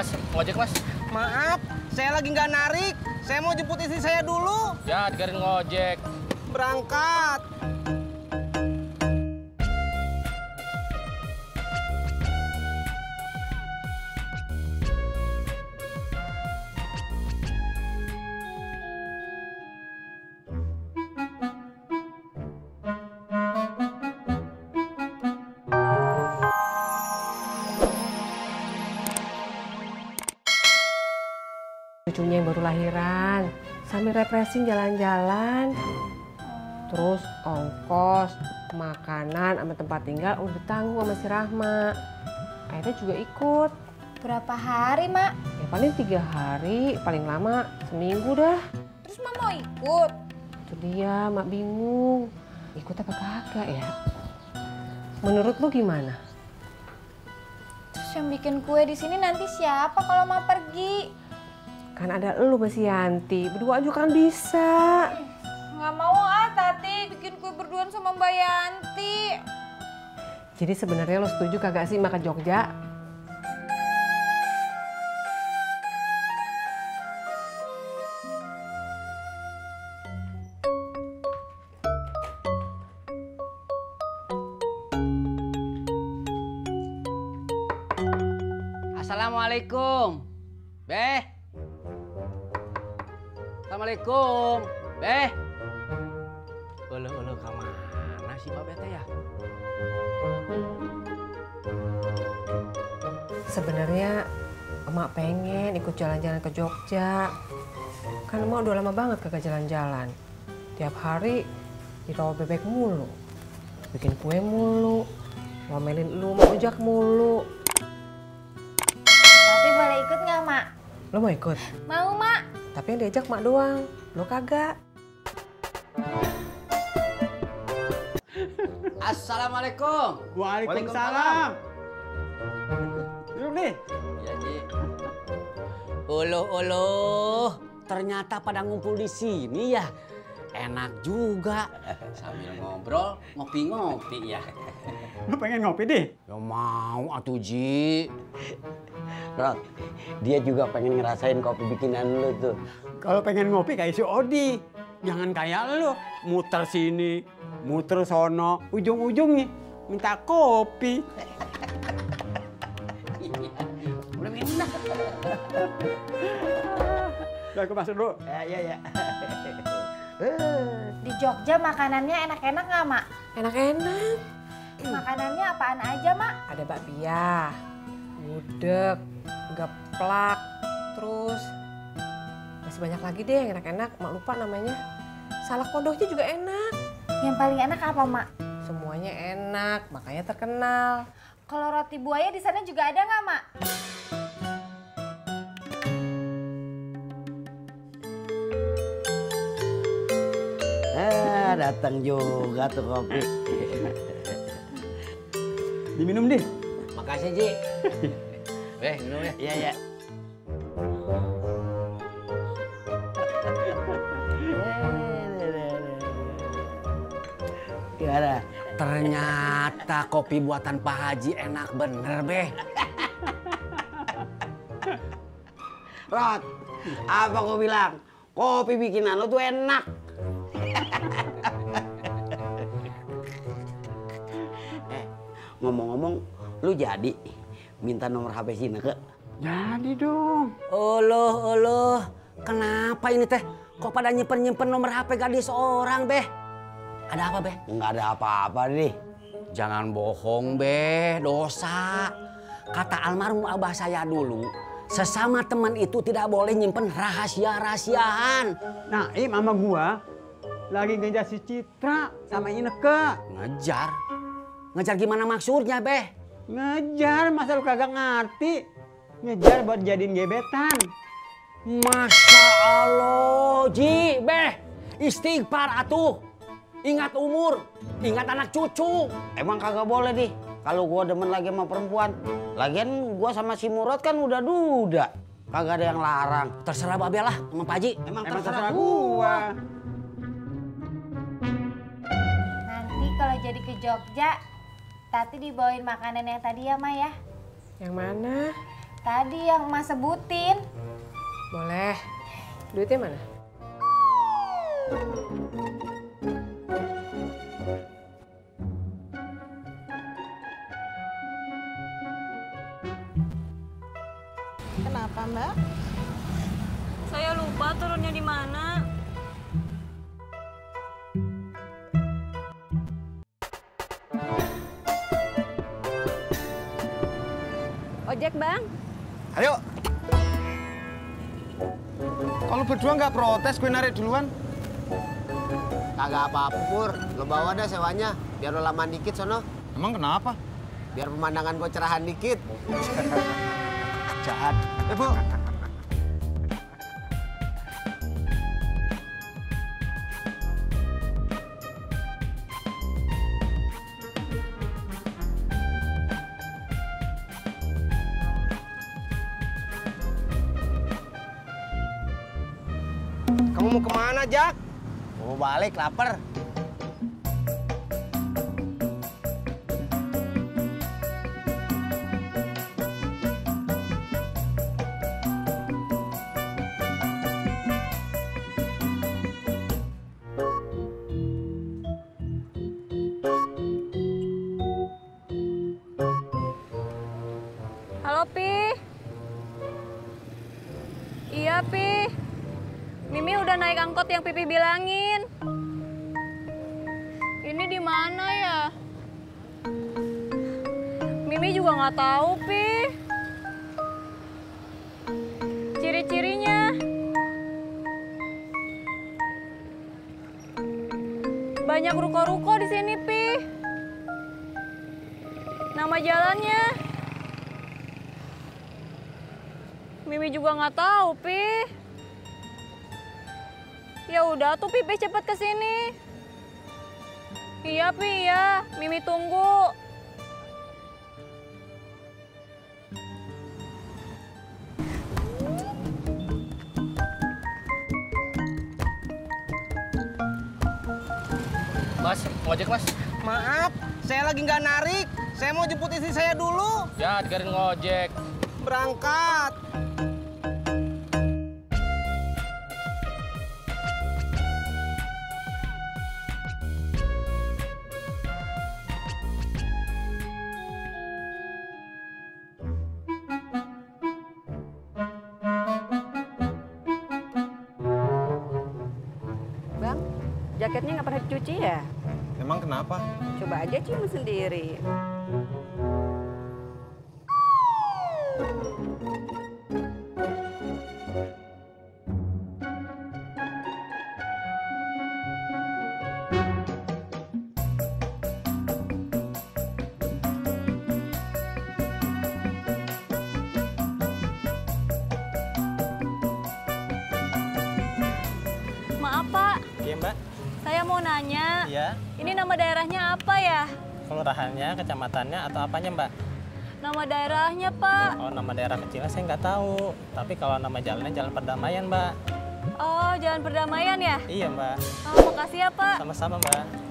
Mas, ngojek mas. Maaf, saya lagi nggak narik. Saya mau jemput istri saya dulu. Ya, dikarin ngojek. Berangkat. Cucunya yang baru lahiran, sambil refreshing jalan-jalan. Terus ongkos, makanan, sama tempat tinggal udah ditanggung sama si Rahma. Akhirnya juga ikut. Berapa hari, Mak? Ya paling 3 hari, paling lama seminggu dah. Terus Mak mau ikut? Itu dia, Mak bingung. Ikut apa kagak ya? Menurut lu gimana? Terus yang bikin kue di sini nanti siapa kalau mau pergi? Kan ada elu sama si Yanti, berdua juga kan bisa. Nggak mau Tati bikin kue berduaan sama Mbak Yanti. Jadi sebenarnya lo setuju kagak sih Mak ke Jogja? Assalamualaikum, Beh. Assalamualaikum, Beh. Ulu kemana sih Pak Bete ya? Sebenarnya emak pengen ikut jalan-jalan ke Jogja. Kan emak udah lama banget kagak jalan-jalan. Tiap hari di rawa bebek mulu, bikin kue mulu, ngomelin lu mau ojak mulu. Tati boleh ikut nggak, Mak? Lo mau ikut? Mau, Mak. Tapi yang diajak Mak doang, lo kagak. Assalamualaikum. Waalaikumsalam. Duduk nih. Ya, Ji. Uluh, ternyata pada ngumpul di sini ya. Enak juga. Sambil ngobrol, ngopi-ngopi ya. Lu pengen ngopi deh? Ya mau atuh, Ji. Rod, dia juga pengen ngerasain kopi bikinan lu tuh. Kalau pengen ngopi kayak si Odi. Jangan kayak lu, muter sini, muter sono, ujung-ujungnya minta kopi. Udah minum. Udah aku masuk dulu. Ya. Di Jogja makanannya enak-enak nggak, Mak? Enak-enak. Makanannya apaan aja, Mak? Ada bakpia, gudeg, geplak, terus masih banyak lagi deh yang enak-enak. Mak lupa namanya. Salak pondoknya juga enak. Yang paling enak apa, Mak? Semuanya enak, makanya terkenal. Kalau roti buaya di sana juga ada nggak, Mak? Datang juga tuh kopi. Diminum deh. Makasih, Ji. Beh, minum ya. Iya. Gimana? Ternyata kopi buatan Pak Haji enak bener, Beh. Rod, apa gua bilang? Kopi bikinan lu tuh enak. Ngomong-ngomong, lu jadi minta nomor HP si Ineke? Jadi dong. Uluh. Kenapa ini teh? Kok pada nyimpen nomor HP gadis orang, Beh? Ada apa, Beh? Nggak ada apa-apa deh. Jangan bohong, Beh. Dosa. Kata almarhum abah saya dulu, sesama teman itu tidak boleh nyimpen rahasia-rahasiaan. Naim sama gua lagi ngejar si Citra sama Ineke. Ngejar? Ngejar gimana maksudnya, Beh? Ngejar, masa lu kagak ngerti? Ngejar buat jadiin gebetan. Masya Allah, Ji, Beh. Istighfar atuh. Ingat umur, ingat anak cucu. Emang kagak boleh nih kalau gua demen lagi sama perempuan. Lagian gua sama si Murad kan udah duda. Kagak ada yang larang. Terserah Babe lah sama Pak Haji. Emang Terserah gua. Nanti kalau jadi ke Jogja, Tati dibawain makanan yang tadi ya, Ma ya? Yang mana? Tadi yang Mas sebutin. Boleh. Duitnya mana? Kenapa, Mbak? Saya lupa turunnya di mana. Ojek, Bang. Ayo. Kalau berdua nggak protes, gue narik duluan. Kagak apa-apa, Pur. Lo bawa dah sewanya. Biar lo lamaan dikit, sono. Emang kenapa? Biar pemandangan gue cerahan dikit. Jahat. Bu. Kamu mau kemana, Jak? Mau balik, lapar. Halo, Pi. Iya, Pi. Mimi udah naik angkot yang Pipi bilangin. Ini di mana ya? Mimi juga nggak tahu, Pi. Ciri-cirinya banyak ruko-ruko di sini, Pi. Nama jalannya Mimi juga nggak tahu, Pi. Ya udah tuh Pipi cepet ke sini. Iya, Pi, ya. Mimi tunggu. Mas, ngojek mas. Maaf, saya lagi nggak narik. Saya mau jemput istri saya dulu. Ya, dikarin ngojek. Berangkat. Bang, jaketnya nggak pernah dicuci ya? Emang kenapa? Coba aja cium sendiri. Maaf, Pak. Iya, Mbak. Saya mau nanya. Iya. Ini nama daerahnya apa ya? Kelurahannya, kecamatannya, atau apanya, Mbak? Nama daerahnya, Pak. Oh, nama daerah kecilnya saya nggak tahu. Tapi kalau nama jalannya Jalan Perdamaian, Mbak. Oh, Jalan Perdamaian ya? Iya, Mbak. Oh, makasih ya, Pak. Sama-sama, Mbak.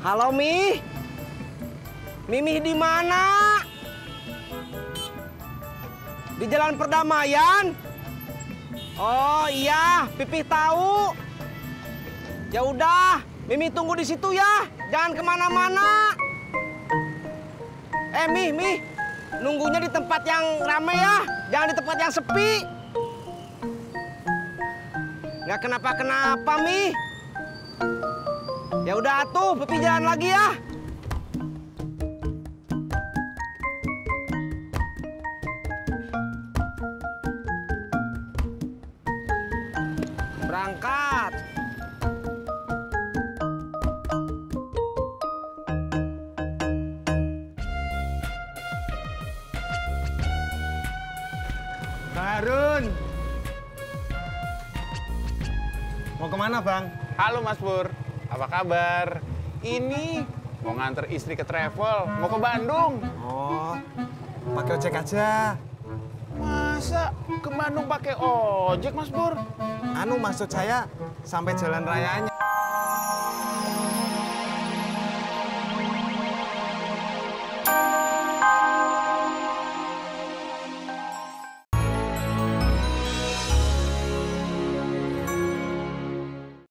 Halo, Mi. Mimi di mana? Di Jalan Perdamaian? Oh iya, Pipih tahu. Ya udah, Mimi tunggu di situ ya. Jangan kemana-mana. Mi, nunggunya di tempat yang rame ya. Jangan di tempat yang sepi. Nggak kenapa-kenapa, Mi. Ya udah atuh, Pipi jalan lagi ya. Berangkat. Bang Harun. Mau kemana, Bang? Halo Mas Pur, apa kabar? Ini Mau nganter istri ke travel, mau ke Bandung. Oh, pakai ojek aja. Masa ke Bandung pakai ojek, Mas Pur? Anu maksud saya sampai jalan rayanya.